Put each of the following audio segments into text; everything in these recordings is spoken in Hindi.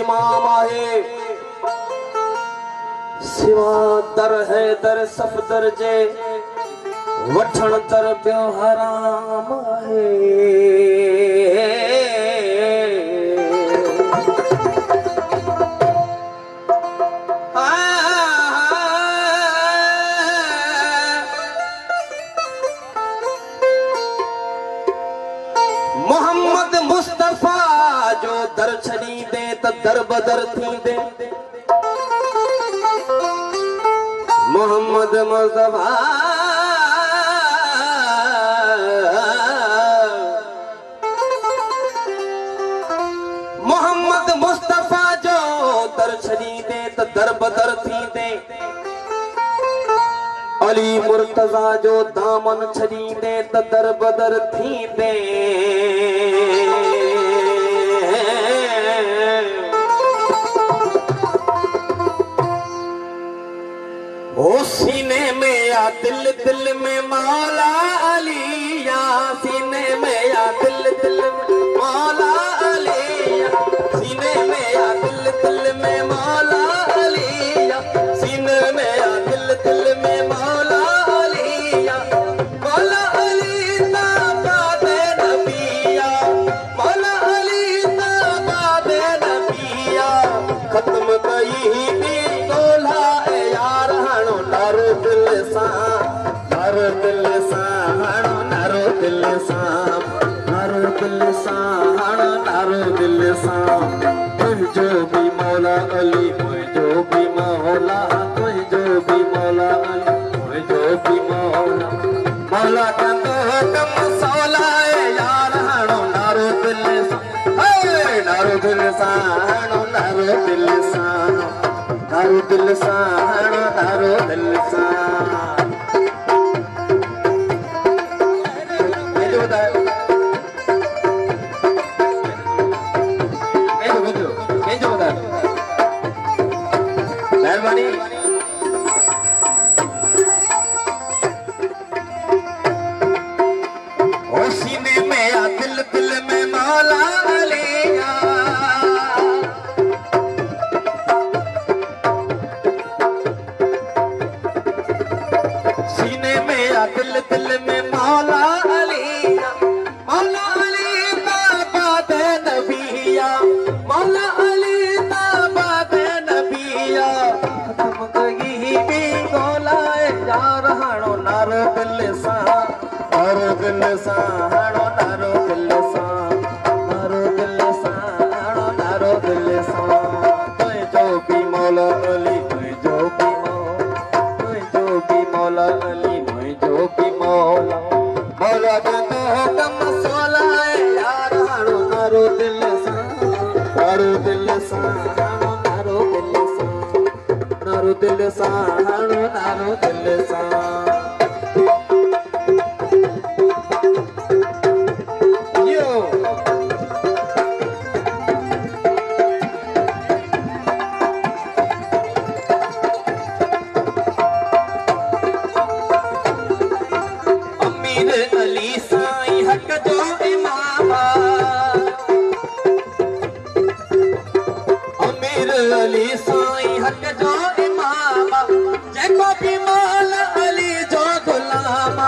इमाम आहे सिवा दर है दर सफदर जे वठण दर बियो हराम आहे मोहम्मद मुस्तफा जो दर छड़ी दे त दर बदर थी दे मोहम्मद मुस्तफा मोहम्मद मुस्तफा जो दर छड़ी दे त दर बदर थी दे अली मुर्तजा जो दामन छड़ी दे त दर बदर थी दे ओ सीने में या दिल दिल में मौला अली या सीने में या दिल दिल में मौला अली या सीने में या दिल दिल में मौला अली या सीने में या दिल दिल में मौला अली या मौला अली ताबाद नबिया मौला अली ताबाद नबिया खत्म कई भी तोला यार हणो नारो दिल सा नारो दिल सा हणो नारो दिल सा नारो दिल सा हणो नारो दिल सा मुझो भी मौला अली मुझो भी मौला मुझो भी मौला अली मुझो भी मौला मौला कंदो कम सौला यार हणो नारो दिल सा नारो दिल सा हणो नारो दिल सा नारो दिल सा हणो नारो दिल सा मेहरबानी ओ सीने में या दिल दिल में मौला अली या सीने में या दिल दिल में मौला अली या मौला अली ताबाद नबिया मौला अली ताबाद नबिया खत्म कई भी गोला यार हणो नारो दिल सा नारो दिल सा हणो नारो दिल सा नारो दिल सा हणो नारो दिल सा तुझो भी मौला अली तुझो भी मौला अली मुझो भी मौला मौला कंदो कम सोला यार हणो नारो दिल सा नारो दिल सा हणो नारो दिल सा नारो दिल सा हणो नारो दिल सा अली साईं हक जो इमाम अमीर अली साईं हक जो इमाम जेको भी मौला अली जो गुलाम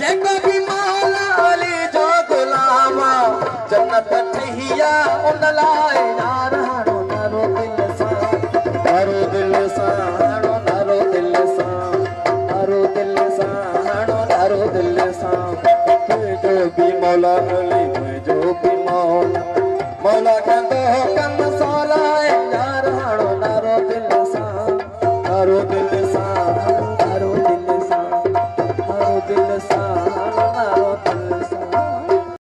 जेको भी मौला अली जो गुलाम जन्नत ठहिया उन लाए यार हणो नारो दिल सा नारो दिल सा हणो नारो दिल सा नारो दिल सा हणो नारो दिल सा मुझो भी मौला अली मुझो भी मौला